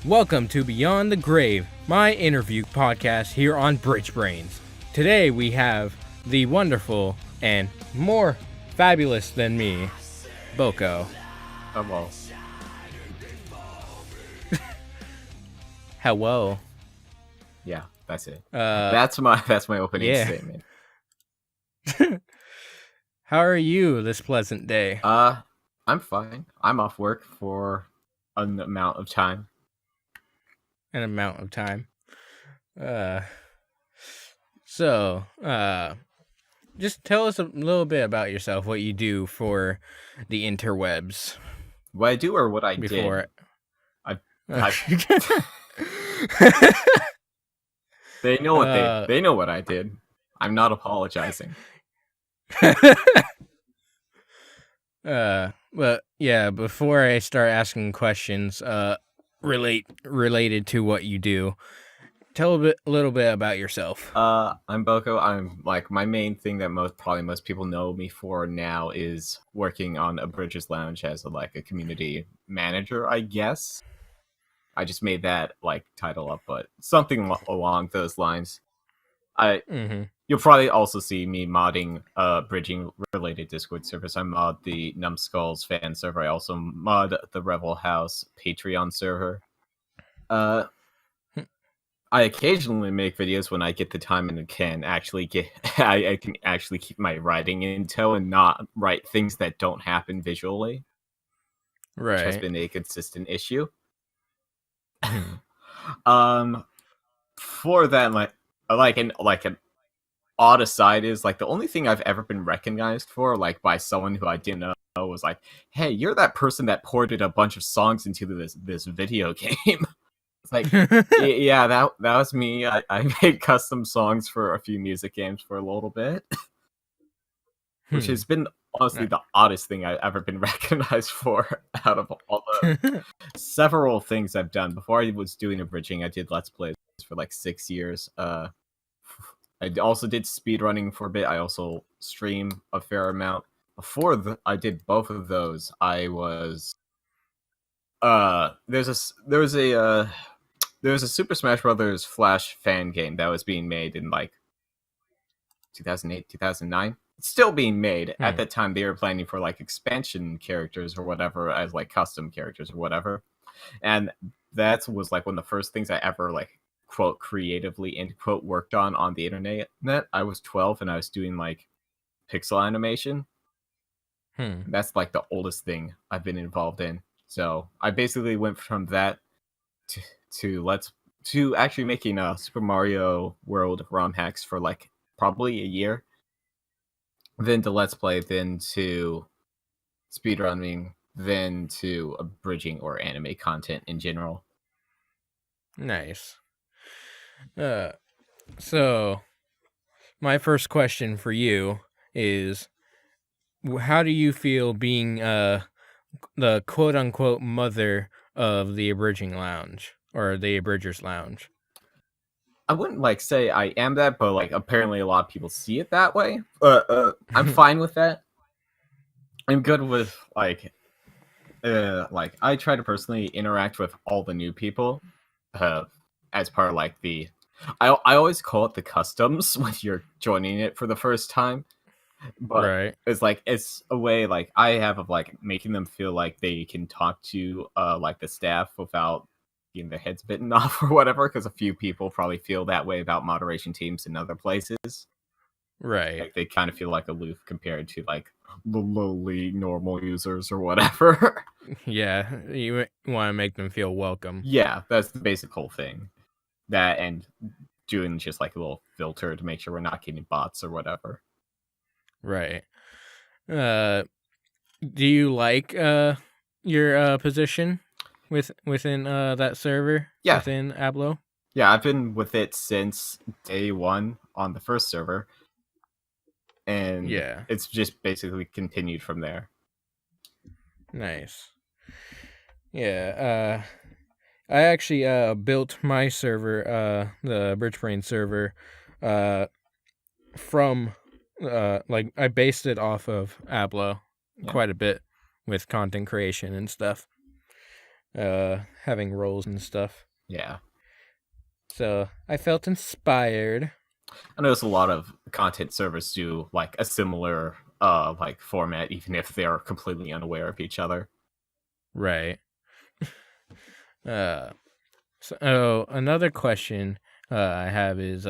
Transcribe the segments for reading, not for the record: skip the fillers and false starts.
Welcome to Beyond the Grave, my interview podcast here on BridgeBrains. Today we have the wonderful and more fabulous than me, Boco. Hello. Hello. Yeah, that's it. That's my opening statement. How are you this pleasant day? I'm fine. I'm off work for an amount of time. Just tell us a little bit about yourself, what you do for the interwebs. What I do or what I before did? They know what they know what I did. I'm not apologizing. But yeah, before I start asking questions related to what you do, tell a little bit about yourself. I'm Boco. I'm like, my main thing that most people know me for now is working on Abridgers Lounge as a community manager, I guess. I just made that title up, but something along those lines. You'll probably also see me modding bridging related Discord servers. I mod the Numbskulls fan server. I also mod the Revel House Patreon server. I occasionally make videos when I get the time and can actually I can actually keep my writing in tow and not write things that don't happen visually. Right. Which has been a consistent issue. For that, an odd aside is the only thing I've ever been recognized for by someone who I didn't know was hey, you're that person that ported a bunch of songs into this video game. It's yeah, that was me. I made custom songs for a few music games for a little bit. Which has been honestly the oddest thing I've ever been recognized for out of all the several things I've done. Before I was doing abridging, I did Let's Plays for 6 years. I also did speedrunning for a bit. I also stream a fair amount. Before I did both of those, I was there was a Super Smash Brothers Flash fan game that was being made in 2008, 2009. It's still being made. At that time, they were planning for expansion characters or whatever as custom characters or whatever. And that was one of the first things I ever quote creatively end quote worked on the internet. I was 12 and I was doing pixel animation. That's the oldest thing I've been involved in. So I basically went from that to actually making Super Mario World ROM hacks for probably a year. Then to Let's Play, then to speedrunning, then to abridging or anime content in general. Nice. So my first question for you is, how do you feel being the quote-unquote mother of the Abridging Lounge, or the Abridgers Lounge? I wouldn't say I am that, but apparently a lot of people see it that way. I'm fine with that. I'm good with I try to personally interact with all the new people as part of the I always call it the customs when you're joining it for the first time. But right. It's it's a way I have of making them feel like they can talk to the staff without getting their heads bitten off or whatever, because a few people probably feel that way about moderation teams in other places. Right. They kind of feel aloof compared to the lowly normal users or whatever. Yeah, you want to make them feel welcome. Yeah, that's the basic whole thing. That and doing just a little filter to make sure we're not getting bots or whatever. Right. Do you like your position within that server? Yeah. Within AbLo? Yeah, I've been with it since day one on the first server. And yeah, it's just basically continued from there. Nice. Yeah, I actually built my server, the BridgeBrains server, from I based it off of AbLo quite a bit with content creation and stuff. having roles and stuff. Yeah. So I felt inspired. I notice a lot of content servers do like a similar like format, even if they're completely unaware of each other. Right. So another question I have is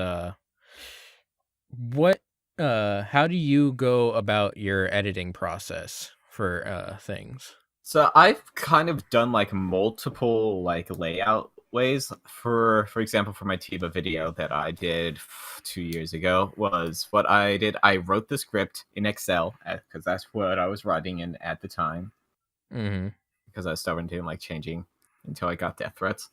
what how do you go about your editing process for things? So I've kind of done like multiple like layout ways. For example, for my Tiba video that I did 2 years ago, was what I did. I wrote the script in Excel because that's what I was writing in at the time. Mm-hmm. Because I was stubborn to like changing until I got death threats.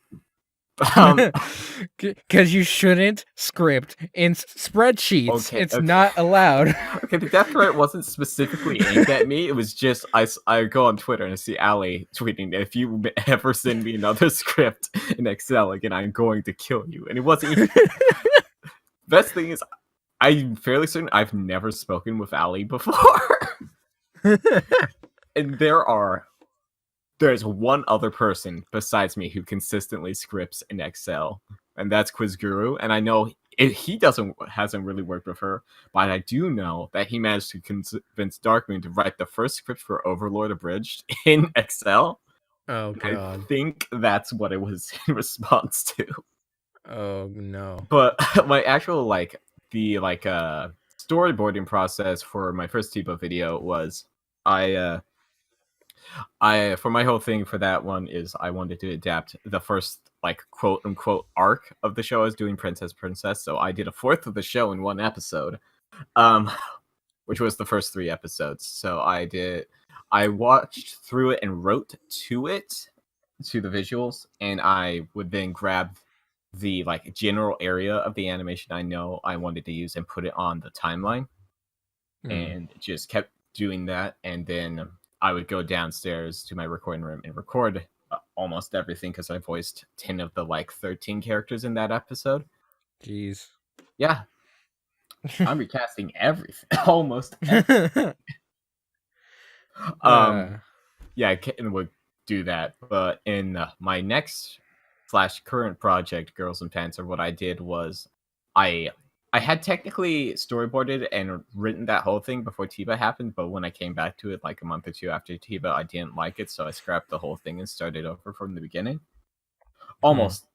Because you shouldn't script in spreadsheets. Okay, it's okay. not allowed. Okay, the death threat wasn't specifically aimed at me. It was just I go on Twitter and I see Ali tweeting that if you ever send me another script in Excel again, I'm going to kill you. And it wasn't even... Best thing is, I'm fairly certain I've never spoken with Ali before. And there's one other person besides me who consistently scripts in Excel, and that's Quiz Guru. And I know he hasn't really worked with her, but I do know that he managed to convince Darkmoon to write the first script for Overlord Abridged in Excel. Oh god. I think that's what it was in response to. Oh no. But my actual storyboarding process for my first Tiba video was for my whole thing for that one is I wanted to adapt the first like quote unquote arc of the show I was doing Princess, so I did a fourth of the show in one episode, which was the first 3 episodes. So I watched through it and wrote to the visuals, and I would then grab the like general area of the animation I know I wanted to use and put it on the timeline, and just kept doing that. And then I would go downstairs to my recording room and record almost everything because I voiced 10 of the like 13 characters in that episode. Jeez. Yeah. I'm recasting everything. Almost everything. Yeah, I would do that. But in my next / current project, Girls and Panther, what I did was I had technically storyboarded and written that whole thing before Tiba happened, but when I came back to it like a month or 2 after Tiba, I didn't like it, so I scrapped the whole thing and started over from the beginning. Almost.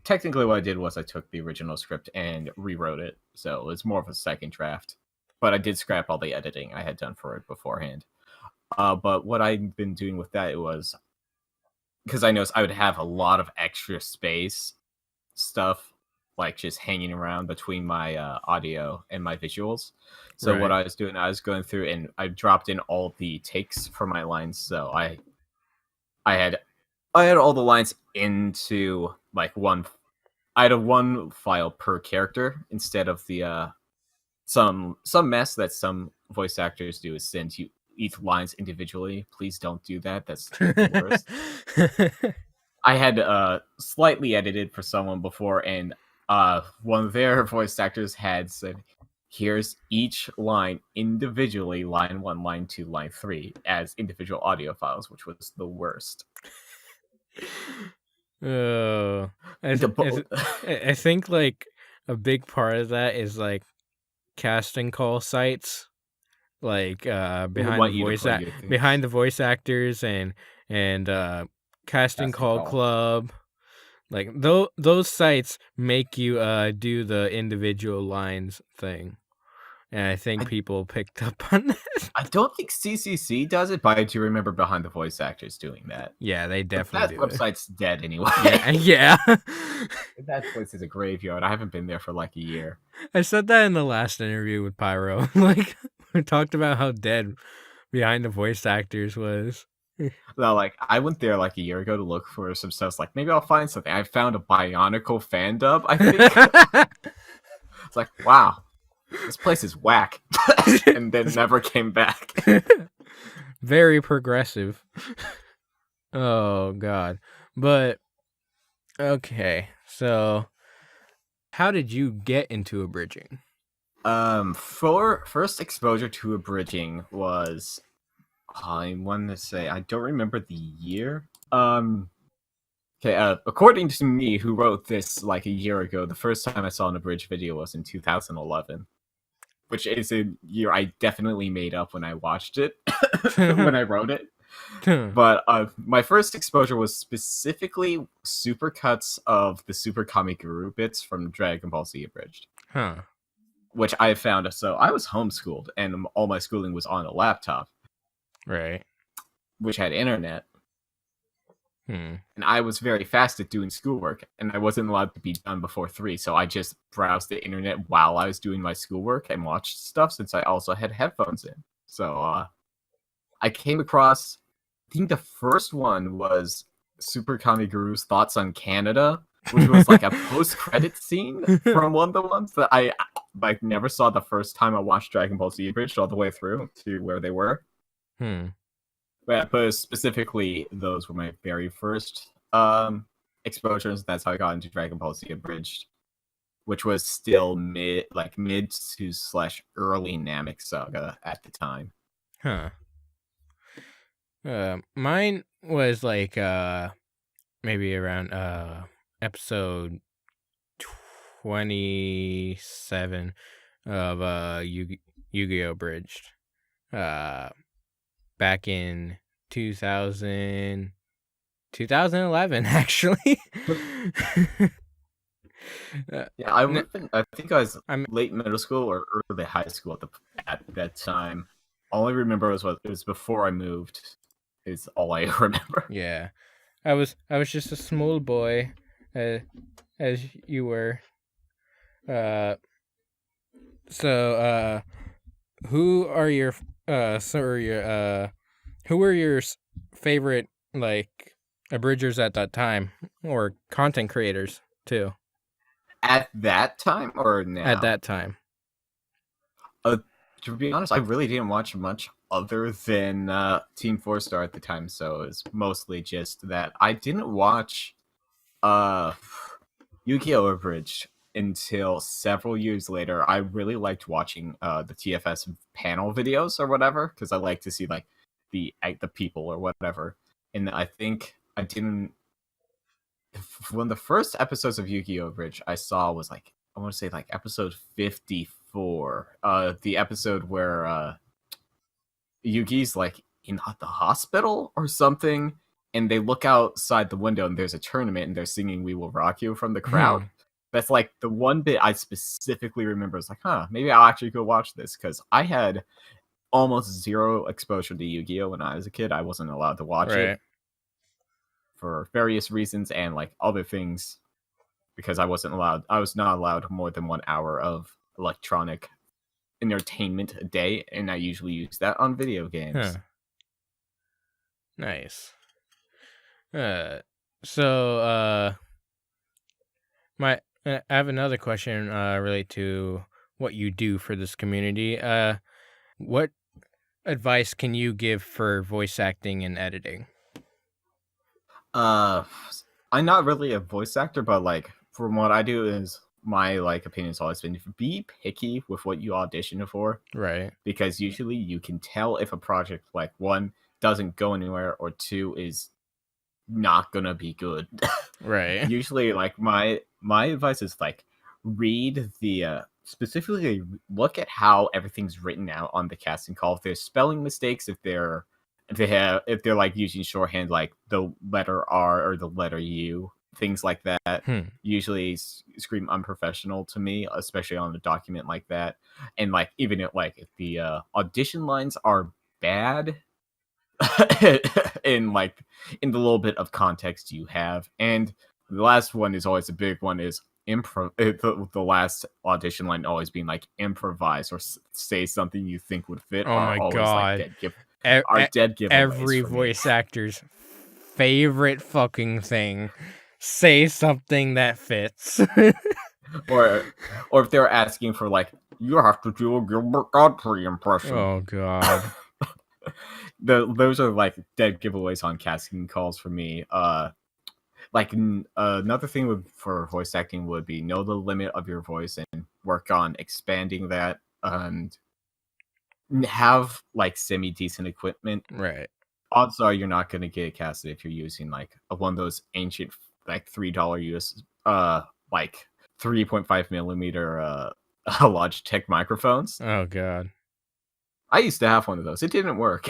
Technically what I did was I took the original script and rewrote it, so it was more of a second draft. But I did scrap all the editing I had done for it beforehand. But what I've been doing with that was, because I noticed I would have a lot of extra space stuff like just hanging around between my audio and my visuals. So what I was doing, I was going through and I dropped in all the takes for my lines. So I had all the lines into like one. I had a one file per character instead of the some mess that some voice actors do is send you each lines individually. Please don't do that. That's the worst. I had slightly edited for someone before, and one of their voice actors had said, here's each line individually, line 1, line 2, line 3, as individual audio files, which was the worst. Oh, I think like a big part of that is like casting call sites, like behind the voice actors and casting call club. Like those sites make you do the individual lines thing, and I think people picked up on that. I don't think CCC does it, but I do remember behind the voice actors doing that. Yeah, they definitely do. That website's dead anyway. Yeah. That place is a graveyard. I haven't been there for like a year. I said that in the last interview with Pyro. Like we talked about how dead behind the voice actors was. No, like I went there like a year ago to look for some stuff. Like maybe I'll find something. I found a Bionicle fan dub, I think. It's like, wow, this place is whack, and then never came back. Very progressive. Oh god. But okay, so how did you get into abridging? For first exposure to abridging was, I want to say, I don't remember the year. Okay, according to me, who wrote this like a year ago, the first time I saw an abridged video was in 2011, which is a year I definitely made up when I watched it, when I wrote it. But my first exposure was specifically supercuts of the Super Kami Guru bits from Dragon Ball Z Abridged. Huh. Which I found. So I was homeschooled, and all my schooling was on a laptop. Right. Which had internet. Hmm. And I was very fast at doing schoolwork, and I wasn't allowed to be done before 3, so I just browsed the internet while I was doing my schoolwork and watched stuff since I also had headphones in. So I came across, I think the first one was Super Kami Guru's Thoughts on Canada, which was like a post-credit scene from one of the ones that I like never saw the first time I watched Dragon Ball Z Abridged all the way through to where they were. But specifically, those were my very first exposures. That's how I got into Dragon Ball Z Abridged, which was still mid to / early Namek Saga at the time. Huh. Mine was like maybe around episode 27 of Yu-Gi-Oh! Abridged. Back in 2011, actually. Yeah, I think I was late middle school or early high school at that time. All I remember was it was before I moved. Is all I remember. Yeah, I was just a small boy, as you were. So who are your who were your favorite like abridgers at that time, or content creators too? At that time or now? At that time. To be honest, I really didn't watch much other than Team 4-Star at the time, so it's mostly just that. I didn't watch Yu-Gi-Oh! Abridged until several years later. I really liked watching the TFS panel videos or whatever, because I like to see like the people or whatever. And I think I didn't. One of the first episodes of Yu-Gi-Oh! Abridged I saw was like, I want to say like episode 54. The episode where Yugi's like in the hospital or something, and they look outside the window and there's a tournament and they're singing "We Will Rock You" from the crowd. That's like the one bit I specifically remember. It's like, maybe I'll actually go watch this, because I had almost zero exposure to Yu-Gi-Oh! When I was a kid. I wasn't allowed to watch it for various reasons and like other things, because I was not allowed more than 1 hour of electronic entertainment a day, and I usually use that on video games. Nice. So I have another question related to what you do for this community. What advice can you give for voice acting and editing? I'm not really a voice actor, but like from what I do is my like opinion's always been be picky with what you audition for. Right. Because usually you can tell if a project like 1 doesn't go anywhere or 2 is not gonna be good. Right. Usually like my advice is like read the specifically look at how everything's written out on the casting call. If there's spelling mistakes, if they're like using shorthand like the letter R or the letter U, things like that usually scream unprofessional to me, especially on a document like that. And like even if the audition lines are bad in the little bit of context you have. And the last one is always a big one, is the last audition line always being like improvise or say something you think would fit. Oh my god. Like dead giveaways. Every voice actor's favorite fucking thing. Say something that fits. or if they're asking for like, you have to do a Gilbert Godfrey impression. Oh god. Those are like dead giveaways on casting calls for me. Another thing for voice acting would be know the limit of your voice and work on expanding that, and have like semi-decent equipment. Right. Odds are you're not going to get casted if you're using like one of those ancient like $3 US like 3.5 millimeter Logitech microphones. Oh god. I used to have one of those. It didn't work.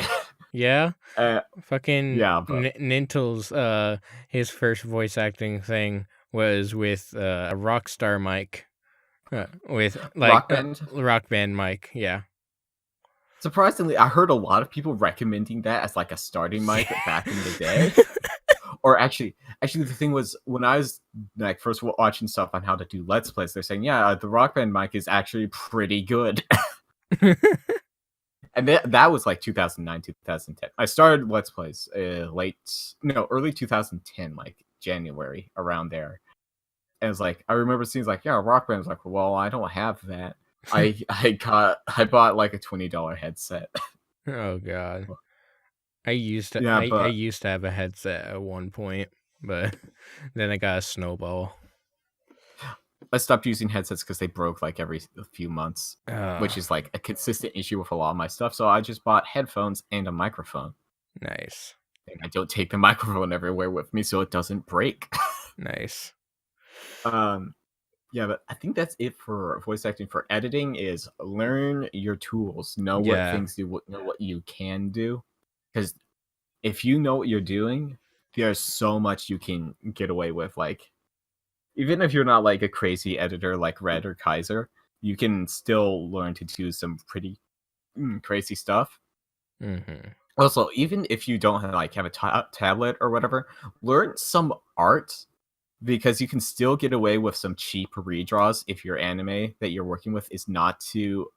Yeah. uh, Fucking yeah, but Nintel's his first voice acting thing was with a Rockstar mic. With like Rock Band. Rock Band mic, yeah. Surprisingly, I heard a lot of people recommending that as like a starting mic back in the day. Or actually, the thing was when I was like first watching stuff on how to do Let's Plays, they're saying, yeah, the Rock Band mic is actually pretty good. And that was like 2009, 2010. I started Let's Plays early 2010, like January, around there. And it's like I remember seeing like, yeah, Rock Band. I was like, well, I don't have that. I bought like a $20 headset. Oh god. I used to I used to have a headset at one point, but then I got a snowball. I stopped using headsets because they broke like every few months, which is like a consistent issue with a lot of my stuff. So I just bought headphones and a microphone. Nice. And I don't take the microphone everywhere with me so it doesn't break. Nice. Yeah, but I think that's it for voice acting. For editing is learn your tools, know what things do, know what you can do. Because if you know what you're doing, there's so much you can get away with. Like, even if you're not like a crazy editor like Red or Kaiser, you can still learn to do some pretty crazy stuff. Mm-hmm. Also, even if you don't have a tablet or whatever, learn some art. Because you can still get away with some cheap redraws if your anime that you're working with is not too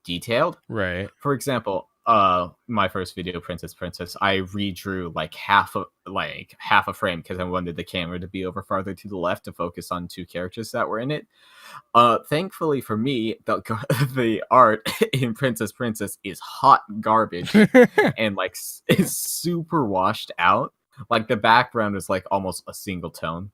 detailed. Right. For example, my first video, Princess, I redrew like half a frame because I wanted the camera to be over farther to the left to focus on two characters that were in it. Thankfully for me, the art in Princess is hot garbage and like is super washed out. Like the background is like almost a single tone.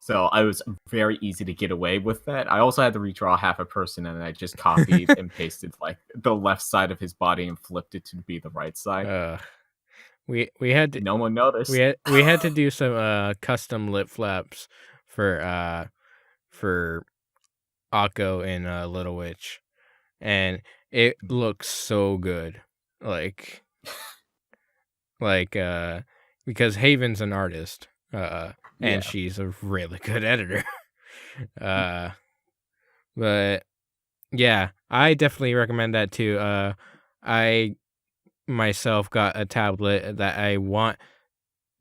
So I was very easy to get away with that. I also had to redraw half a person and I just copied and pasted like the left side of his body and flipped it to be the right side. We had to, no one noticed. We had to do some custom lip flaps for Akko and Little Witch. And it looks so good. Because Haven's an artist, and she's a really good editor. But yeah, I definitely recommend that too. I myself got a tablet that I want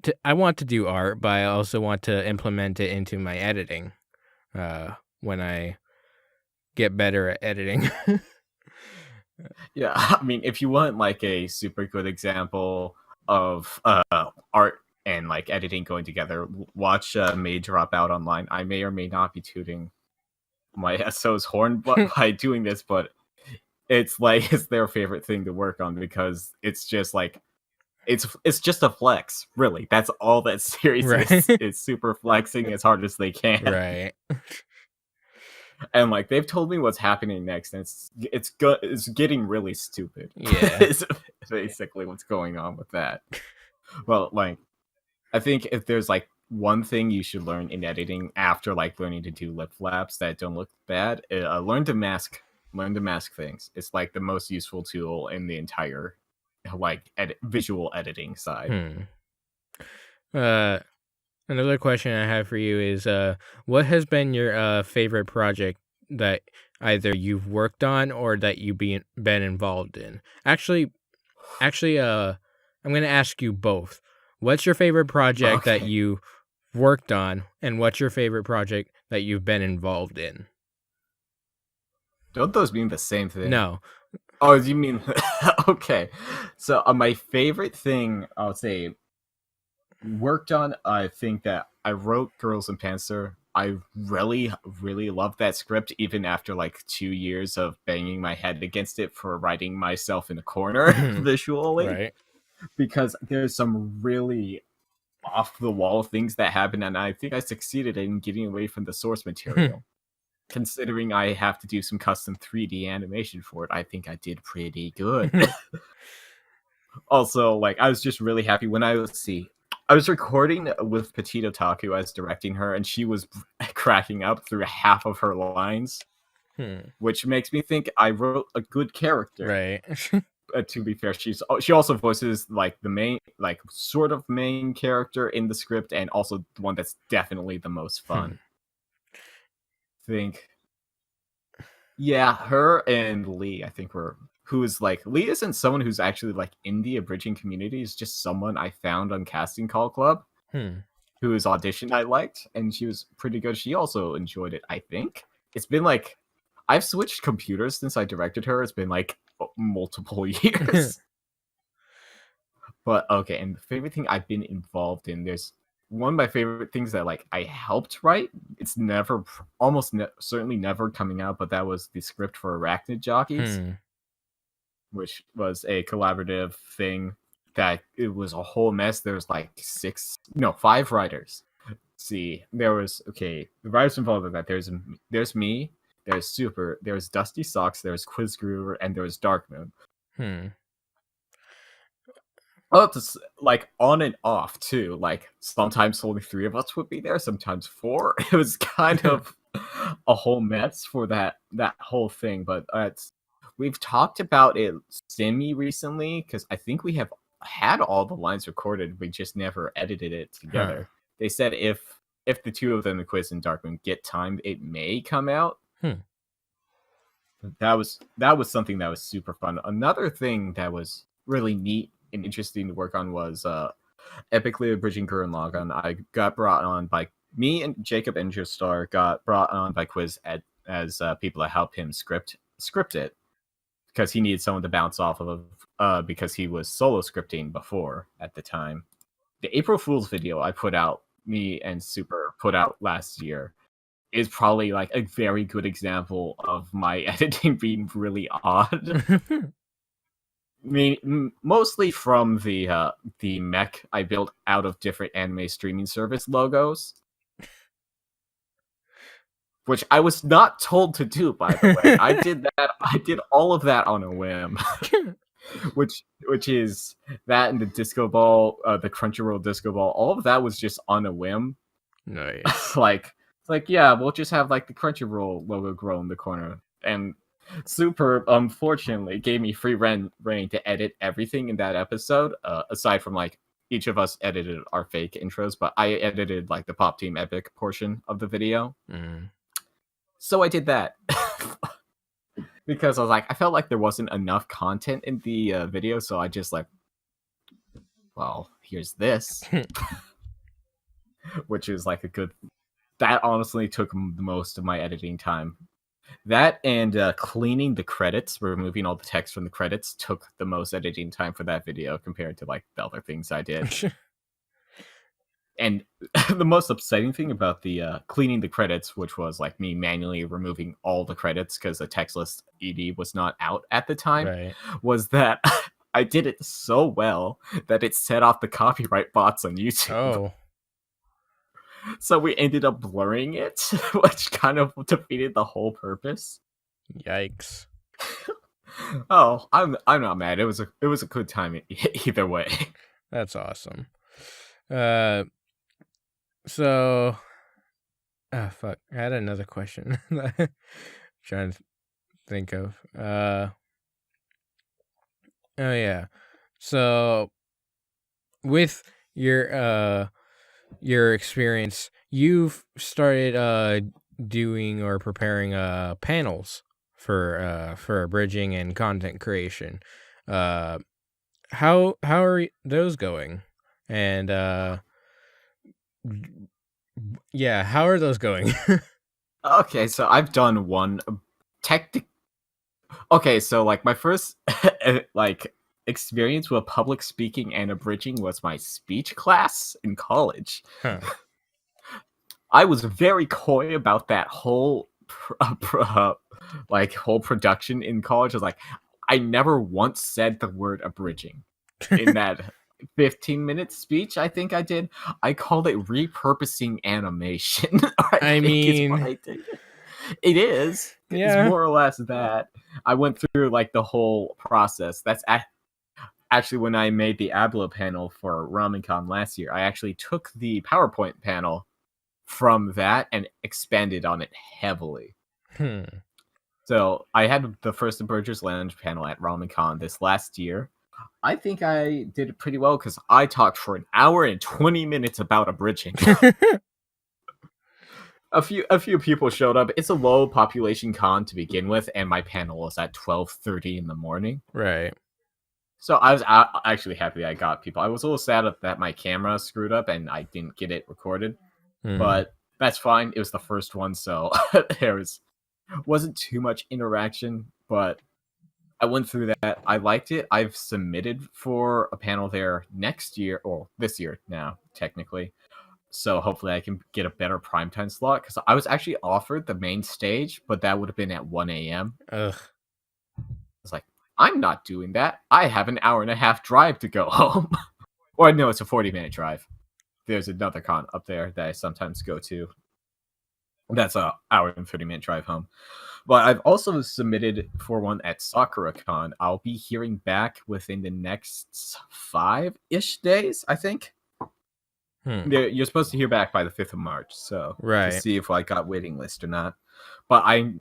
to do art, but I also want to implement it into my editing when I get better at editing. Yeah, I mean, if you want like a super good example of art and like editing going together, watch May Drop Out online. I may or may not be tooting my SO's horn by doing this, but it's like it's their favorite thing to work on because it's just like it's just a flex, really. That's all that series is. It's super flexing as hard as they can. Right. And like they've told me what's happening next, and it's getting really stupid. Yeah, it's basically what's going on with that. Well, like I think if there's like one thing you should learn in editing after like learning to do lip flaps that don't look bad, learn to mask things. It's like the most useful tool in the entire like visual editing side. Another question I have for you is, what has been your favorite project that either you've worked on or that you've been involved in? Actually, I'm going to ask you both. What's your favorite project that you worked on, and what's your favorite project that you've been involved in? Don't those mean the same thing? No. Oh, you mean... Okay. So my favorite thing, I'll say... worked on, I think that I wrote Girls in Panzer. I really, really loved that script, even after like 2 years of banging my head against it for writing myself in a corner visually. Right. Because there's some really off the wall things that happen, and I think I succeeded in getting away from the source material. Considering I have to do some custom 3D animation for it, I think I did pretty good. Also, like I was just really happy when I would see I was recording with Petito Taku as directing her, and she was cracking up through half of her lines, which makes me think I wrote a good character. Right. To be fair, she also voices like the main, like sort of main character in the script, and also the one that's definitely the most fun. Yeah, her and Lee, I think Lee isn't someone who's actually like in the abridging community. Is just someone I found on Casting Call Club, whose audition I liked, and she was pretty good. She also enjoyed it. I think it's been like I've switched computers since I directed her. It's been like multiple years. But okay, and the favorite thing I've been involved in, there's one of my favorite things that like I helped write. It's never, certainly never coming out, but that was the script for Arachnid Jockeys, which was a collaborative thing. That it was a whole mess. There was like 5 writers. See, the writers involved in that. There's me, there's Super, there's Dusty Socks, there's Quiz Groover, and there's Dark Moon. Oh, it's like on and off too. Like sometimes only 3 of us would be there, sometimes 4. It was kind of a whole mess for that whole thing. But we've talked about it semi recently because I think we have had all the lines recorded. We just never edited it together. They said if the 2 of them, the Quiz and Dark Moon, get timed, it may come out. That was something that was super fun. Another thing that was really neat and interesting to work on was Epically Abridging Gurren Lagann. I got brought on by me and Jacob Engerstar got brought on by Quiz as people to help him script it because he needed someone to bounce off of because he was solo scripting before at the time. The April Fool's video me and Super put out last year is probably like a very good example of my editing being really odd. I mean, mostly from the mech I built out of different anime streaming service logos, which I was not told to do, by the way. I did that. I did all of that on a whim, which is that and the disco ball, the Crunchyroll disco ball. All of that was just on a whim. Nice. like yeah, we'll just have like the Crunchyroll logo grow in the corner, and Super unfortunately gave me free reign to edit everything in that episode, aside from like each of us edited our fake intros, but I edited like the Pop Team Epic portion of the video. So I did that because I was like, I felt like there wasn't enough content in the video, so I just like, well, here's this. Which is like that honestly took the most of my editing time. That and cleaning the credits, removing all the text from the credits, took the most editing time for that video compared to like the other things I did. And the most upsetting thing about the cleaning the credits, which was like me manually removing all the credits because the text list ED was not out at the time, was that I did it so well that it set off the copyright bots on YouTube. So we ended up blurring it, which kind of defeated the whole purpose. Yikes! Oh, I'm not mad. It was a good time either way. That's awesome. So, fuck. I had another question. Trying to think of. Oh yeah. So, with your experience, you've started doing or preparing panels for abridging and content creation. How are those going? And yeah, how are those going? Okay, so I've done one Okay, so like my first like experience with public speaking and abridging was my speech class in college. I was very coy about that whole whole production in college. I was like, I never once said the word abridging in that 15-minute speech. I think I did. I called it repurposing animation. I mean, I did. It is. Yeah. It's more or less that. I went through like the whole process. actually, when I made the AbLo panel for RamenCon last year, I actually took the PowerPoint panel from that and expanded on it heavily. So I had the first Abridgers Lounge panel at RamenCon this last year. I think I did it pretty well because I talked for an hour and 20 minutes about abridging. A few people showed up. It's a low population con to begin with, and my panel was at 12:30 in the morning. Right. So I was actually happy I got people. I was a little sad that my camera screwed up and I didn't get it recorded, but that's fine. It was the first one, so there wasn't too much interaction, but I went through that. I liked it. I've submitted for a panel there next year, or this year now, technically. So hopefully I can get a better primetime slot, because I was actually offered the main stage, but that would have been at 1 a.m. Ugh. I was like, I'm not doing that. I have an hour and a half drive to go home. Or no, it's a 40-minute drive. There's another con up there that I sometimes go to. That's an hour and 30-minute drive home. But I've also submitted for one at SakuraCon. I'll be hearing back within the next 5-ish days, I think. You're supposed to hear back by the 5th of March, so to see if I got waiting list or not. But I'm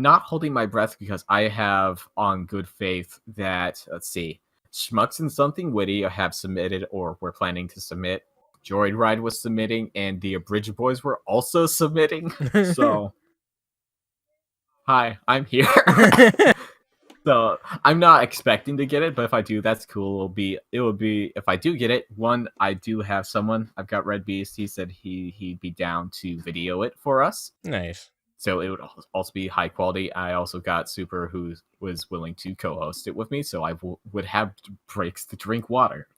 not holding my breath because I have on good faith that, let's see, Schmucks and Something Witty have submitted or were planning to submit. Joyride was submitting, and the Abridged Boys were also submitting. So, hi, I'm here. So I'm not expecting to get it, but if I do, that's cool. It will be if I do get it. One, I do have someone. I've got Red Beast. He said he'd be down to video it for us. Nice. So it would also be high quality. I also got Super, who was willing to co-host it with me, so I would have breaks to drink water.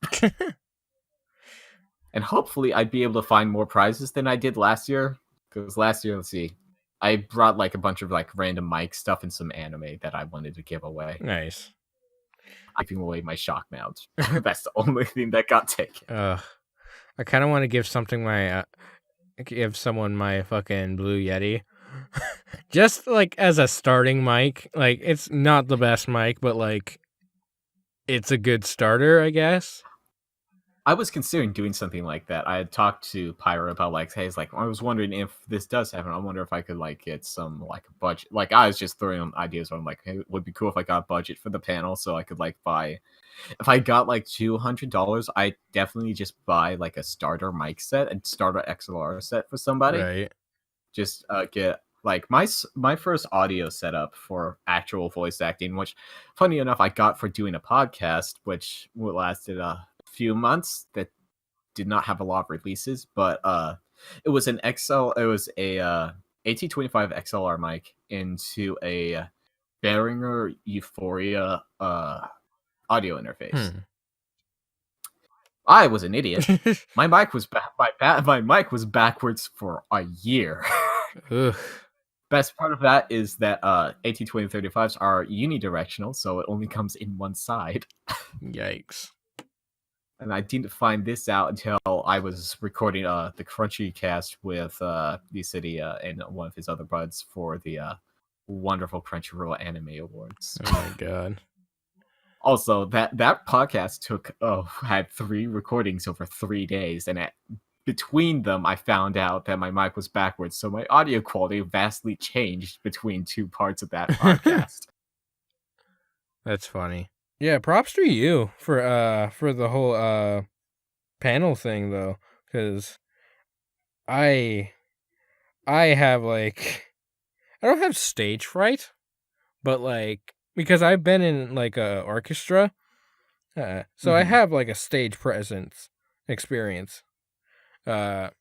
And hopefully I'd be able to find more prizes than I did last year. Because last year, let's see, I brought like a bunch of like random mic stuff and some anime that I wanted to give away. Nice. I'm giving away my shock mount. That's the only thing that got taken. I kind of want to give give someone my fucking Blue Yeti. Just like as a starting mic. Like, it's not the best mic, but like it's a good starter, I guess. I was considering doing something like that. I had talked to Pyra about like, hey, it's like, I was wondering if this does happen. I wonder if I could like get some like budget. Like, I was just throwing ideas on like, hey, it would be cool if I got budget for the panel, so I could like buy. If I got like $200, I definitely just buy like a starter mic set and starter XLR set for somebody. Right. Just get like my first audio setup for actual voice acting, which, funny enough, I got for doing a podcast, which lasted few months, that did not have a lot of releases, but it was a AT25 XLR mic into a Behringer Euphoria audio interface. I was an idiot. My mic was my mic was backwards for a year. Best part of that is that AT2035s are unidirectional, so it only comes in one side. Yikes. And I didn't find this out until I was recording the Crunchy cast with City and one of his other buds for the wonderful Crunchyroll Anime Awards. Oh my god. Also, that podcast had 3 recordings over 3 days, and between them, I found out that my mic was backwards, so my audio quality vastly changed between 2 parts of that podcast. That's funny. Yeah, props to you for the whole panel thing though, because I have like, I don't have stage fright, but like, because I've been in like a orchestra, so I have like a stage presence experience. But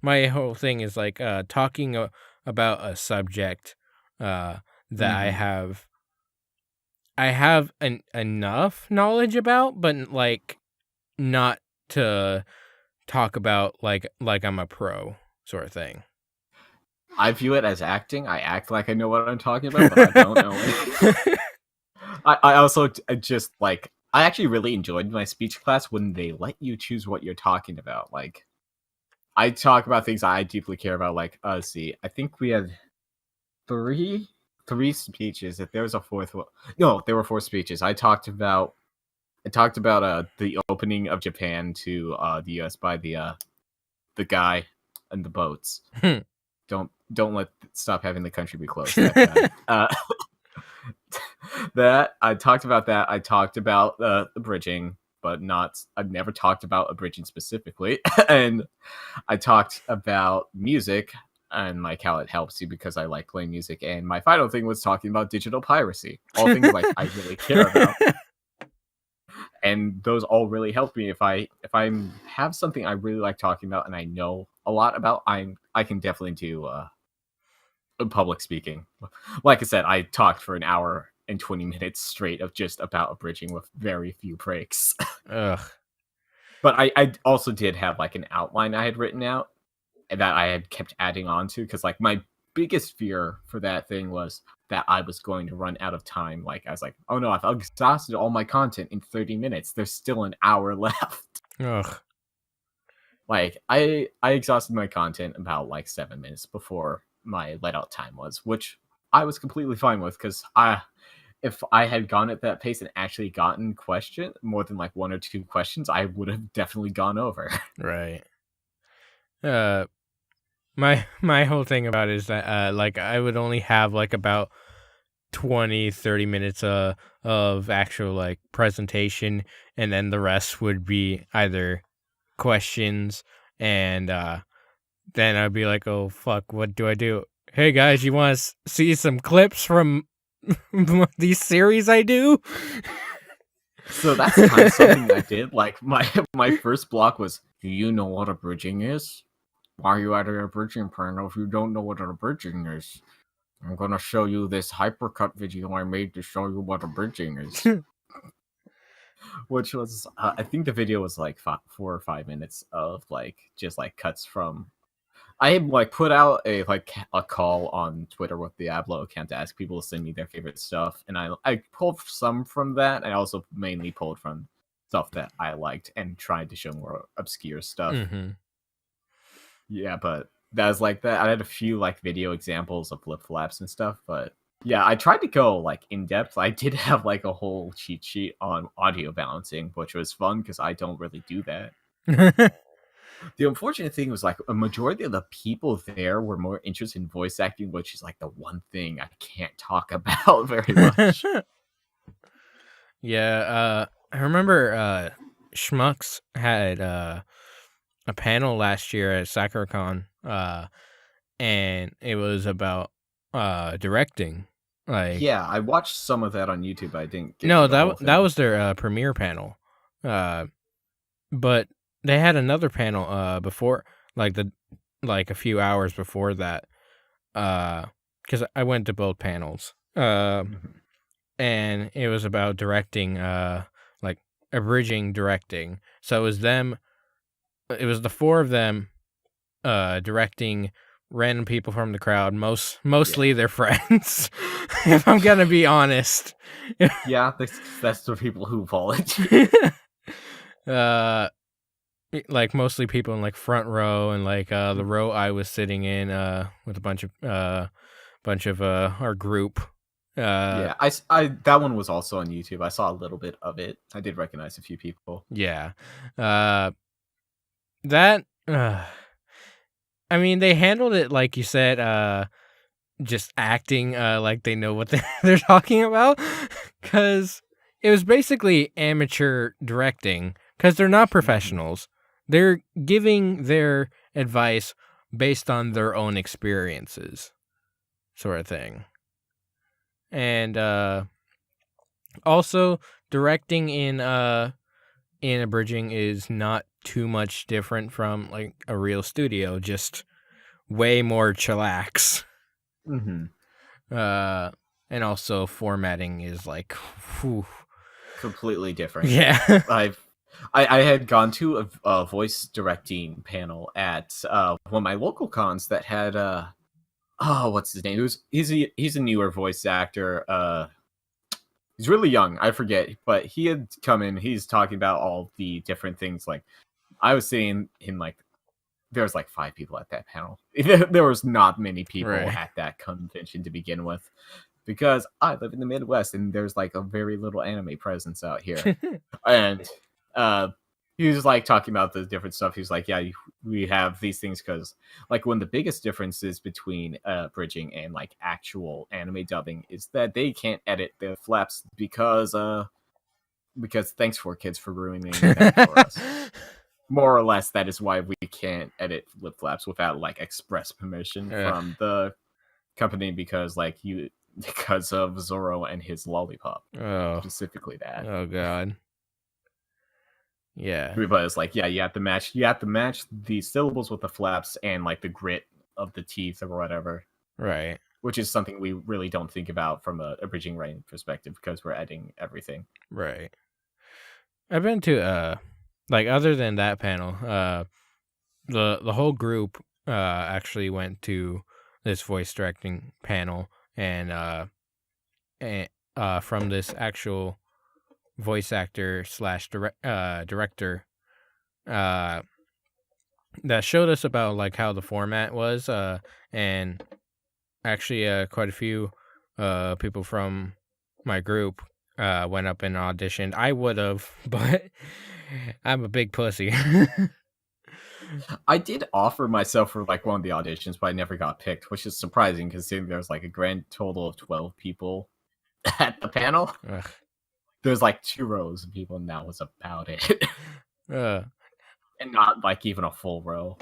my whole thing is like talking about a subject that I have enough knowledge about, but like not to talk about like I'm a pro sort of thing. I view it as acting. I act like I know what I'm talking about, but I don't know it. I also just like, I actually really enjoyed my speech class when they let you choose what you're talking about. Like, I talk about things I deeply care about. Like, let's see, I think we had three speeches. If there was a fourth one, no, there were 4 speeches. I talked about I talked about the opening of Japan to the US by the guy and the boats. Don't stop having the country be closed. That guy. That I talked about that. I talked about the bridging, but I've never talked about abridging specifically. And I talked about music and like how it helps you because I like playing music. And my final thing was talking about digital piracy, all things like I really care about. And those all really help me. If I have something I really like talking about and I know a lot about, I can definitely do public speaking. Like I said, I talked for an hour and 20 minutes straight of just about abridging with very few breaks. Ugh. But I also did have like an outline I had written out that I had kept adding on to, because like my biggest fear for that thing was that I was going to run out of time. Like I was like, oh no, I've exhausted all my content in 30 minutes. There's still an hour left. Ugh. Like I exhausted my content about like 7 minutes before my let out time was, which I was completely fine with, because if I had gone at that pace and actually gotten more than like 1 or 2 questions, I would have definitely gone over. Right. My whole thing about it is that like I would only have like about 20-30 minutes of actual like presentation, and then the rest would be either questions, and then I'd be like, oh fuck, what do I do? Hey guys, you want to see some clips from these series I do? So that's kind of something I did. Like my first block was, do you know what abridging is? Why are you at an abridging panel if you don't know what an abridging is? I'm gonna show you this hypercut video I made to show you what abridging is. Which was, I think the video was like 4 or 5 minutes of like just like cuts from. I had like put out a call on Twitter with the AbLo account to ask people to send me their favorite stuff, and I pulled some from that. I also mainly pulled from stuff that I liked and tried to show more obscure stuff. Mm-hmm. Yeah, but that was like that. I had a few like video examples of flip flaps and stuff, but yeah, I tried to go like in depth. I did have like a whole cheat sheet on audio balancing, which was fun because I don't really do that. The unfortunate thing was like a majority of the people there were more interested in voice acting, which is like the one thing I can't talk about very much. Yeah, I remember Schmucks had a panel last year at SakuraCon, and it was about directing. Like, yeah, I watched some of that on YouTube. I didn't get no, to the whole that thing. was their premiere panel. But they had another panel before, like a few hours before that, because I went to both panels, and it was about directing, like abridging directing. So it was them. It was the 4 of them, directing random people from the crowd, mostly their friends. If I'm gonna be honest. Yeah, that's the people who volunteer. Like mostly people in like front row, and like the row I was sitting in with a bunch of our group. Yeah, I that one was also on YouTube. I saw a little bit of it. I did recognize a few people. Yeah. That I mean, they handled it like you said, just acting like they know what they're talking about, because it was basically amateur directing, because they're not professionals. They're giving their advice based on their own experiences, sort of thing. And also, directing in abridging is not too much different from like a real studio, just way more chillax. Mm-hmm. And also formatting is like, whew. Completely different. Yeah. I had gone to a voice directing panel at one of my local cons that had what's his name? He's a newer voice actor. He's really young. I forget, but he had come in. He's talking about all the different things. Like I was sitting in like there was like 5 people at that panel. There was not many people Right. at that convention to begin with. because I live in the Midwest and there's like a very little anime presence out here. And he was like talking about the different stuff. He's like, yeah, we have these things because like one of the biggest differences between bridging and like actual anime dubbing is that they can't edit the flaps because thanks for kids for ruining that for us. More or less, that is why we can't edit lip flaps without like express permission from the company because of Zoro and his lollipop. Specifically that. Oh god. Yeah. But it's like, yeah, you have to match the syllables with the flaps and like the grit of the teeth or whatever. Right. Which is something we really don't think about from a bridging writing perspective because we're editing everything. Right. I've been to like other than that panel, the whole group actually went to this voice directing panel and from this actual voice actor / director that showed us about like how the format was and actually quite a few people from my group went up and auditioned. I would have, but I'm a big pussy. I did offer myself for like one of the auditions, but I never got picked, which is surprising considering there's like a grand total of 12 people at the panel. Ugh. There's like 2 rows of people, and that was about it. And not like even a full row.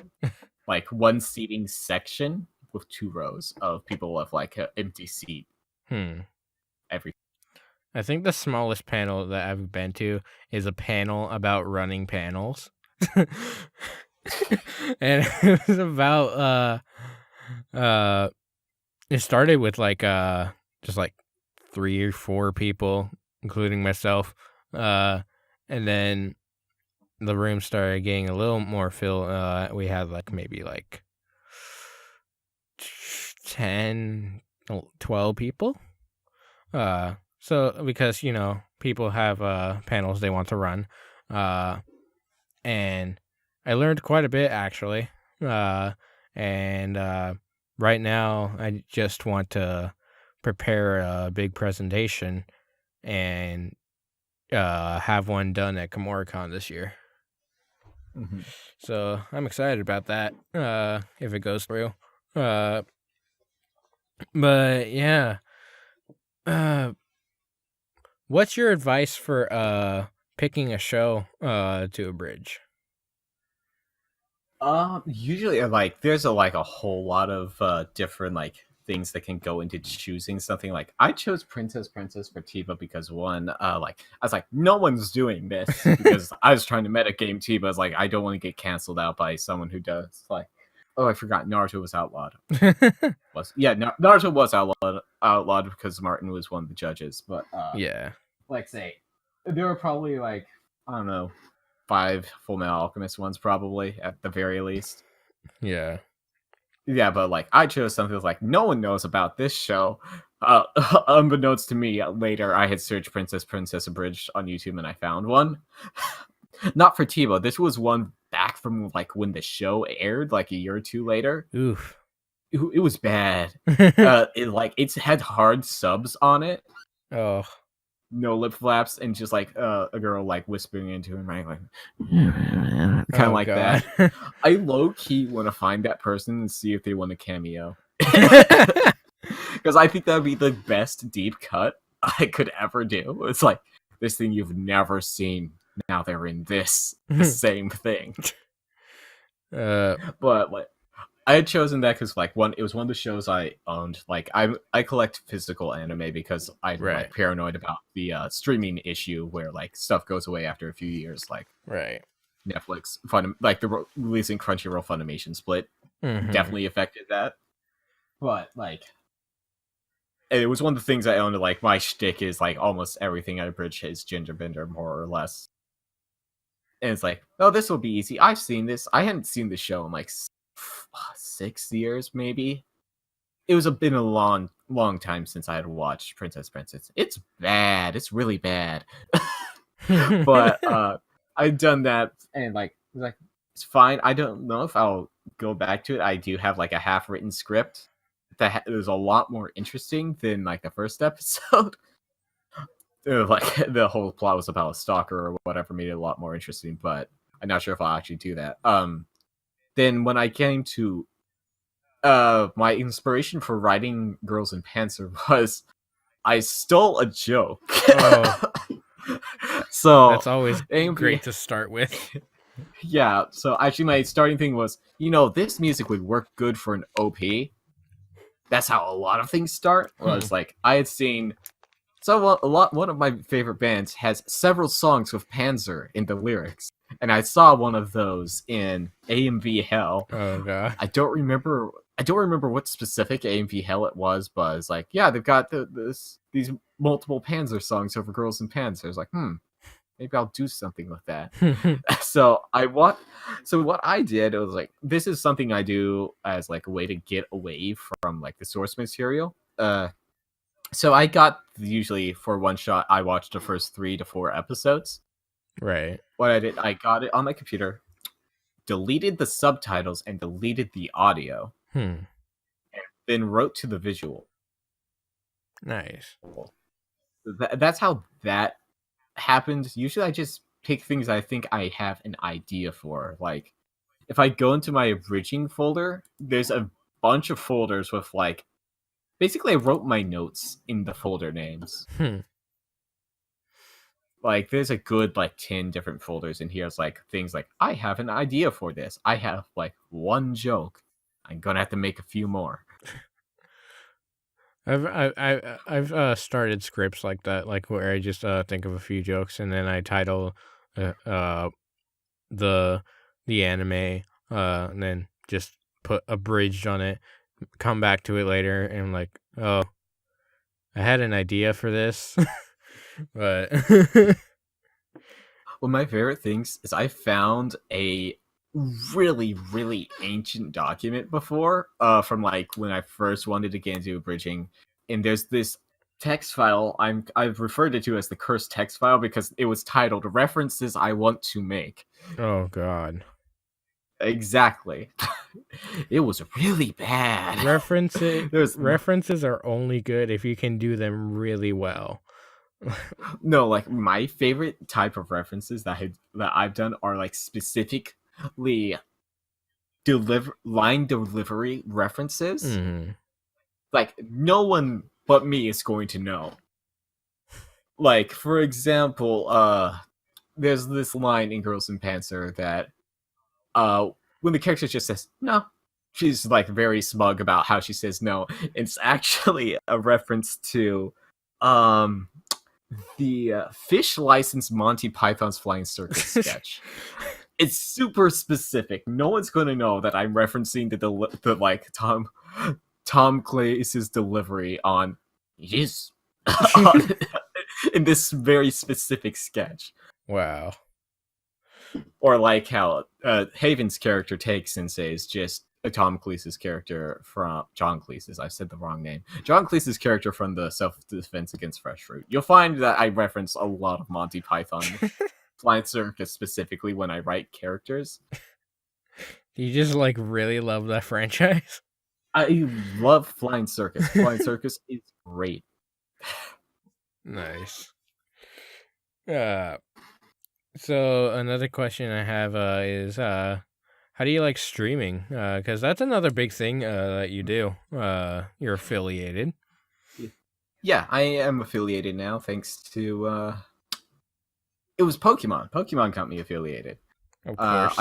Like one seating section with 2 rows of people with like an empty seat. Every. I think the smallest panel that I've been to is a panel about running panels. And it was about it started with like just like 3 or 4 people, including myself, and then the room started getting a little more filled. We had like maybe like 10, 12 people. So because people have panels they want to run, and I learned quite a bit actually, and right now I just want to prepare a big presentation and have one done at KimuraCon this year. Mm-hmm. So I'm excited about that if it goes through. But yeah, what's your advice for picking a show to abridge? Usually like there's a whole lot of different like things that can go into choosing something. Like I chose Princess for Tiba because one, like I was like, no one's doing this because I was trying to metagame Tiba. I was like, I don't want to get canceled out by someone who does like, oh, I forgot Naruto was outlawed. Naruto was outlawed because Martin was one of the judges. But yeah, like say there were probably like I don't know 5 Fullmetal Alchemist ones probably at the very least. Yeah, but like I chose something that's like no one knows about this show. Unbeknownst to me, later I had searched Princess Abridged on YouTube and I found one. Not for Tiba. This was one back from like when the show aired, like a year or 2 later. Oof. It was bad. It had hard subs on it. Oh. No lip flaps and just like a girl like whispering into him, right? Like kind of like God. That. I low key want to find that person and see if they want a cameo. Because I think that would be the best deep cut I could ever do. It's like this thing you've never seen. Now they're in the same thing. But like I had chosen that because like it was one of the shows I owned. Like I collect physical anime because I'm like paranoid about the streaming issue where like stuff goes away after a few years. Like Netflix like the releasing Crunchyroll Funimation split definitely affected that. But like it was one of the things I owned. Like my shtick is like almost everything I bridge is gender bender more or less. And it's like, oh, this will be easy. I've seen this. I hadn't seen the show in like 6 years, maybe. It was been a long time since I had watched Princess. It's bad. It's really bad. But I've done that, and like it's fine. I don't know if I'll go back to it. I do have like a half-written script that was a lot more interesting than like the first episode. Like the whole plot was about a stalker or whatever, made it a lot more interesting. But I'm not sure if I'll actually do that. Then when I came to my inspiration for writing Girls in Panzer was I stole a joke. Oh. So That's always AMV great to start with. Yeah, so actually my starting thing was, this music would work good for an OP. That's how a lot of things start. Was like I had seen one of my favorite bands has several songs with Panzer in the lyrics, and I saw one of those in AMV Hell. Oh god. I don't remember what specific AMV Hell it was, but it's like, yeah, they've got these multiple Panzer songs over Girls in Panzer. It's like, maybe I'll do something with that. So what I did, it was like, this is something I do as like a way to get away from like the source material. So I got, usually for one shot, I watched the first 3 to 4 episodes. Right. What I did, I got it on my computer, deleted the subtitles and deleted the audio, and then wrote to the visual. Nice. That's how that happens. Usually I just pick things I think I have an idea for. Like, if I go into my abridging folder, there's a bunch of folders with like, basically I wrote my notes in the folder names. Like, there's a good like 10 different folders in here. It's like things like, I have an idea for this. I have like one joke. I'm gonna have to make a few more. I've started scripts like that, like where I just think of a few jokes and then I title the anime and then just put abridged on it, come back to it later, and I'm like, oh, I had an idea for this. But one of my favorite things is I found a really, really ancient document before, from like when I first wanted to get into abridging, and there's this text file I've referred it to as the cursed text file because it was titled "References I Want to Make." Oh god. Exactly. It was really bad. References are only good if you can do them really well. No, like my favorite type of references that I've done are like specifically line delivery references. Like no one but me is going to know. Like, for example, there's this line in Girls in Panzer that when the character just says no, she's like very smug about how she says no. It's actually a reference to the Fish Licensed Monty Python's Flying Circus sketch. It's super specific. No one's going to know that I'm referencing the like Tom Clay's delivery on yes in this very specific sketch. Wow. Or like how Haven's character takes and says just Tom Cleese's character from John Cleese's. I said the wrong name. John Cleese's character from the Self-Defense Against Fresh Fruit. You'll find that I reference a lot of Monty Python, Flying Circus specifically when I write characters. You just like really love that franchise? I love Flying Circus. Flying Circus is great. Nice. So another question I have is how do you like streaming? Because that's another big thing that you do. You're affiliated. Yeah, I am affiliated now thanks to it was Pokemon. Pokemon got me affiliated. Of course.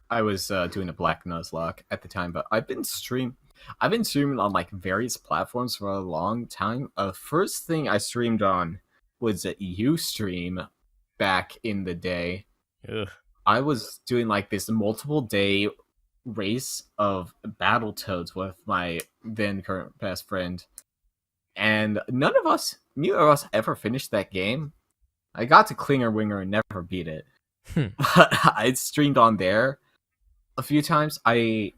I was doing a Black Nuzlocke at the time, but I've been streaming on like various platforms for a long time. First thing I streamed on was Ustream back in the day. Ugh. I was doing like this multiple day race of Battletoads with my then current best friend, and neither of us ever finished that game. I got to Klinger Winger and never beat it. But I streamed on there a few times. I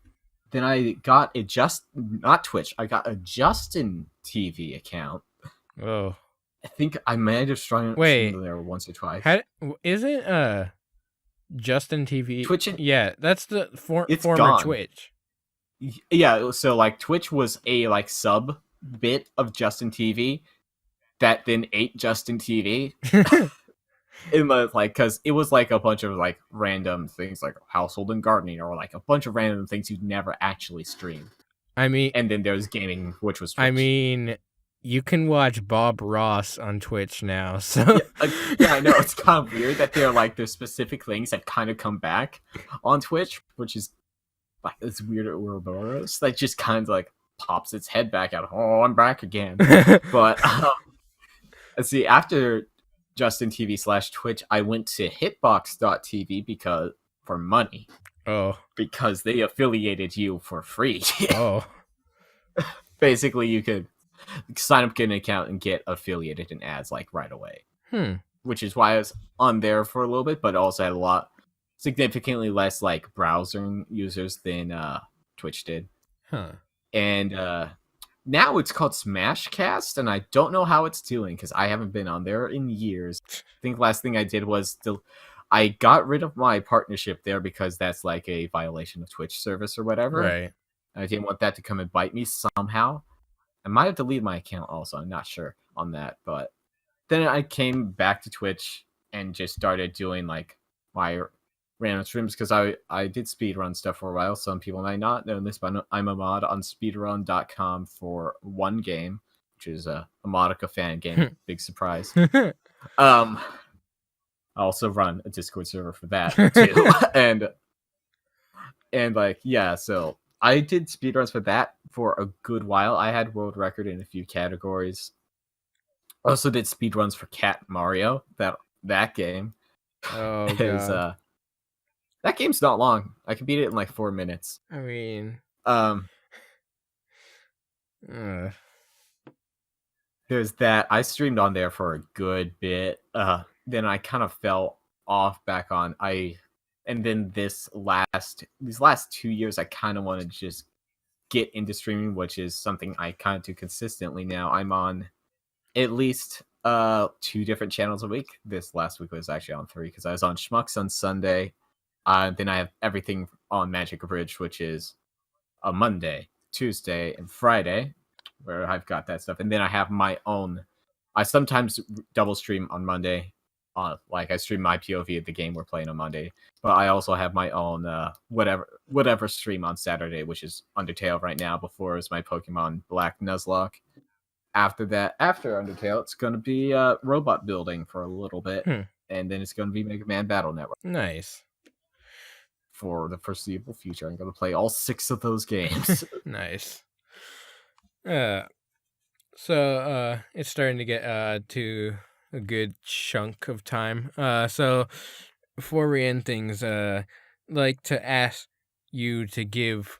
got a not Twitch. I got a Justin TV account. Oh. I think I might have streamed there once or twice. Isn't Justin TV Twitch? Yeah, that's the former gone. Twitch. Yeah, so like Twitch was a like sub bit of Justin TV that then ate Justin TV. In the like, because it was like a bunch of like random things like household and gardening, or like a bunch of random things you'd never actually stream. I mean, And then there's gaming, which was Twitch. you can watch Bob Ross on Twitch now, so Yeah, I know it's kind of weird that there's specific things that kind of come back on Twitch, which is like this weird Ouroboros that just kind of like pops its head back out. Oh, I'm back again. But let's see. After Justin TV / Twitch, I went to Hitbox.tv because for money. Because they affiliated you for free. Basically, you could sign up, get an account, and get affiliated in ads like right away. Which is why I was on there for a little bit, but also had significantly less like browser users than Twitch did. And now it's called Smashcast, and I don't know how it's doing because I haven't been on there in years. I think the last thing I did was I got rid of my partnership there because that's like a violation of Twitch service or whatever. Right. I didn't want that to come and bite me somehow. I might have deleted my account also. I'm not sure on that. But then I came back to Twitch and just started doing like my random streams because I did speedrun stuff for a while. Some people might not know this, but I'm a mod on speedrun.com for one game, which is a Modica fan game. Big surprise. I also run a Discord server for that too. and like, yeah, so I did speedruns for that for a good while. I had world record in a few categories. Also did speedruns for Cat Mario. That game is that game's not long. I can beat it in like 4 minutes. I mean, there's that. I streamed on there for a good bit. Then I kind of fell off back on. And then these last 2 years, I kind of wanted to just get into streaming, which is something I kind of do consistently now. I'm on at least 2 different channels a week. This last week was actually on 3 because I was on Schmucks on Sunday. Then I have everything on Magic Bridge, which is a Monday, Tuesday, and Friday, where I've got that stuff. And then I have my own. I sometimes double stream on Monday. Like I stream my POV of the game we're playing on Monday, but I also have my own whatever stream on Saturday, which is Undertale right now. Before is my Pokemon Black Nuzlocke. After Undertale, it's going to be robot building for a little bit, and then it's going to be Mega Man Battle Network. Nice. For the foreseeable future, I'm going to play all 6 of those games. Nice. So it's starting to get to a good chunk of time. So before we end things, like to ask you to give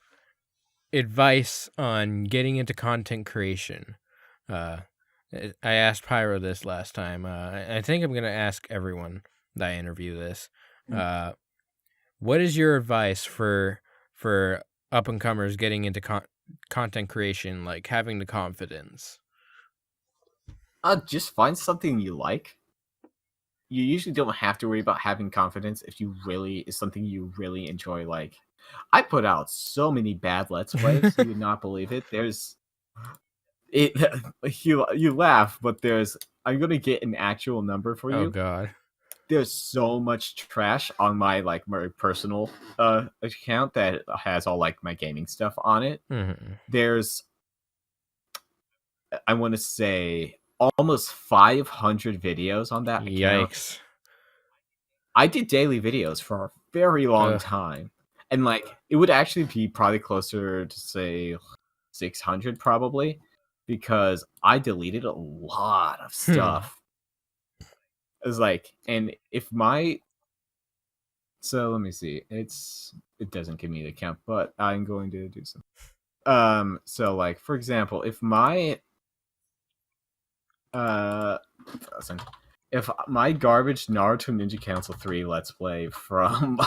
advice on getting into content creation. I asked Pyro this last time. I think I'm gonna ask everyone that I interview this. What is your advice for up and comers getting into content creation, like having the confidence? Just find something you like. You usually don't have to worry about having confidence if it's something you really enjoy. Like, I put out so many bad Let's Plays, you would not believe it. You laugh, but I'm gonna get an actual number for you. Oh God. There's so much trash on my personal account that has all like my gaming stuff on it. There's, I want to say, almost 500 videos on that account. Yikes. I did daily videos for a very long time. And like, it would actually be probably closer to say 600 probably, because I deleted a lot of stuff. It was like, and so let me see. It doesn't give me the count, but I'm going to do some. So like, for example, if my garbage Naruto Ninja Council 3 Let's Play from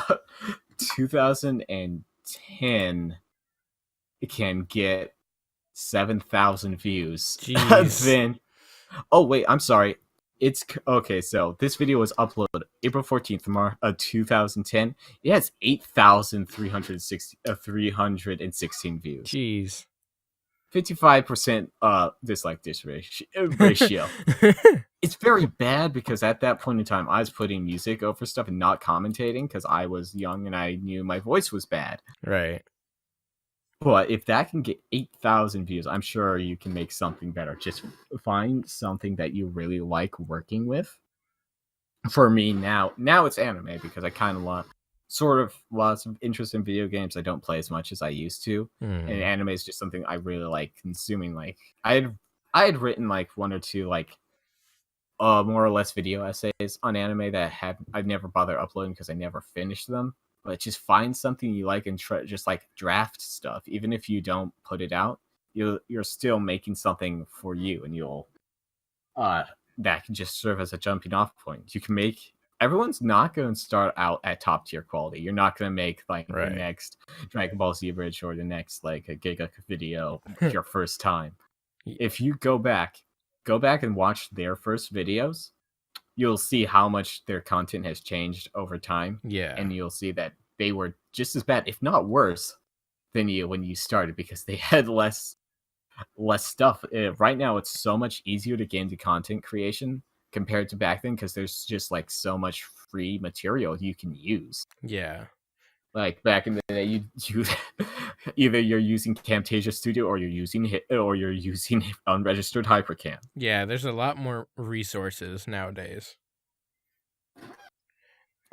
2010 can get 7,000 views, Jeez. then oh wait, I'm sorry, Okay, so this video was uploaded April 14th, 2010. It has 8,316 views. Jeez. 55% dislike ratio. It's very bad because at that point in time, I was putting music over stuff and not commentating because I was young and I knew my voice was bad. Right. But if that can get 8,000 views, I'm sure you can make something better. Just find something that you really like working with. For me now it's anime because I kind of lots of interest in video games. I don't play as much as I used to, and anime is just something I really like consuming. Like I had written like one or two like more or less video essays on anime that I've never bothered uploading because I never finished them. But just find something you like and just like draft stuff. Even if you don't put it out, you're still making something for you, and you'll that can just serve as a jumping off point. You can make everyone's not going to start out at top tier quality. You're not going to make like the next Dragon Ball Z Bridge or the next like a Giga video your first time. If you go back and watch their first videos, you'll see how much their content has changed over time. Yeah. And you'll see that they were just as bad, if not worse, than you when you started because they had less stuff. Right now, it's so much easier to get into content creation compared to back then because there's just like so much free material you can use. Yeah. Like back in the day, you either you're using Camtasia Studio or you're using unregistered Hypercam. Yeah, there's a lot more resources nowadays.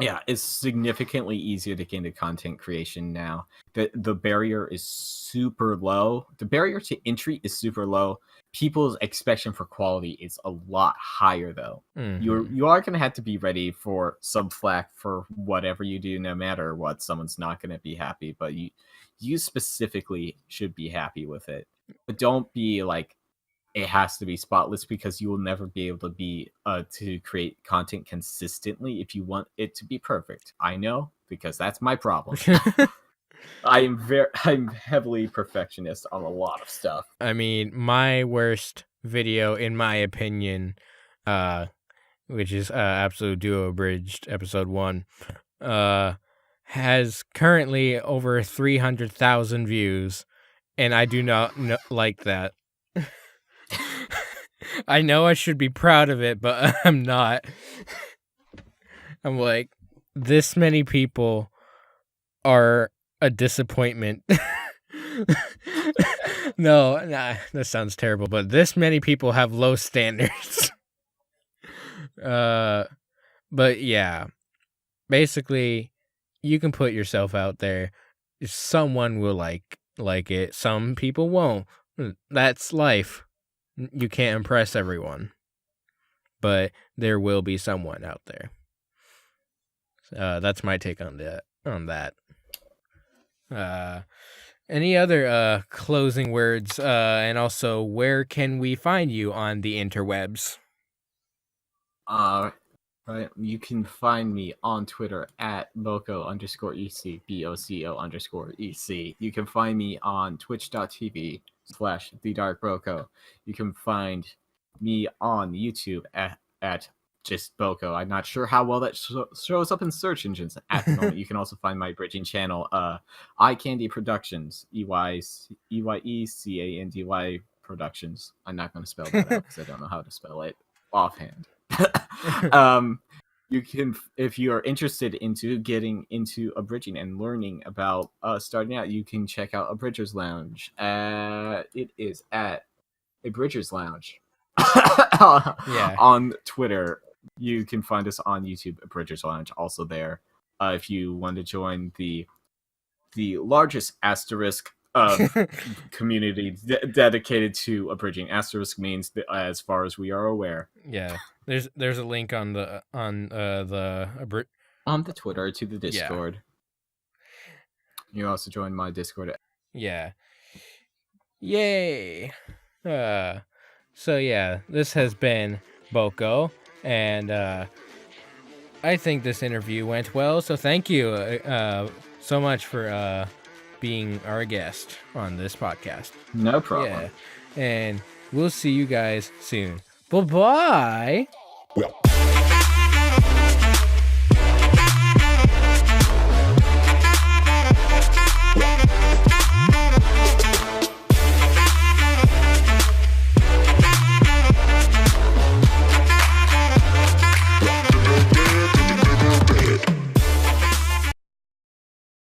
Yeah, it's significantly easier to get into content creation now. The barrier is super low. The barrier to entry is super low. People's expectation for quality is a lot higher, though. Mm-hmm. You are going to have to be ready for some flack for whatever you do, no matter what. Someone's not going to be happy, but you specifically should be happy with it. But don't be like, it has to be spotless because you will never be able to be to create content consistently if you want it to be perfect. I know because that's my problem. I'm heavily perfectionist on a lot of stuff. I mean, my worst video, in my opinion, which is AbLo Duo Abridged episode 1, has currently over 300,000 views, and I do not like that. I know I should be proud of it, but I'm not. I'm like, this many people are a disappointment. No, that sounds terrible, but this many people have low standards. But yeah, basically, you can put yourself out there. Someone will like it. Some people won't. That's life. You can't impress everyone, but there will be someone out there. That's my take on that. Any other closing words? And also, where can we find you on the interwebs? Right. You can find me on Twitter at Boco_EC, BOCO_EC. You can find me on twitch.tv/TheDarkBoco. You can find me on YouTube at just Boco. I'm not sure how well that shows up in search engines at the moment. You can also find my bridging channel, iCandy Productions, EYECANDY Productions. I'm not going to spell that out because I don't know how to spell it offhand. You can, if you are interested into getting into abridging and learning about starting out, you can check out Abridgers Lounge. It is at Abridgers Lounge on Twitter. You can find us on YouTube, Abridgers Lounge, also there. If you want to join the largest asterisk community dedicated to abridging. Asterisk means as far as we are aware. Yeah, there's a link on the Twitter to the Discord. Yeah. You also join my Discord. Yeah. Yay. So yeah, this has been Boco, and I think this interview went well. So thank you so much for being our guest on this podcast. No problem. Yeah. And we'll see you guys soon. Bye-bye. Well.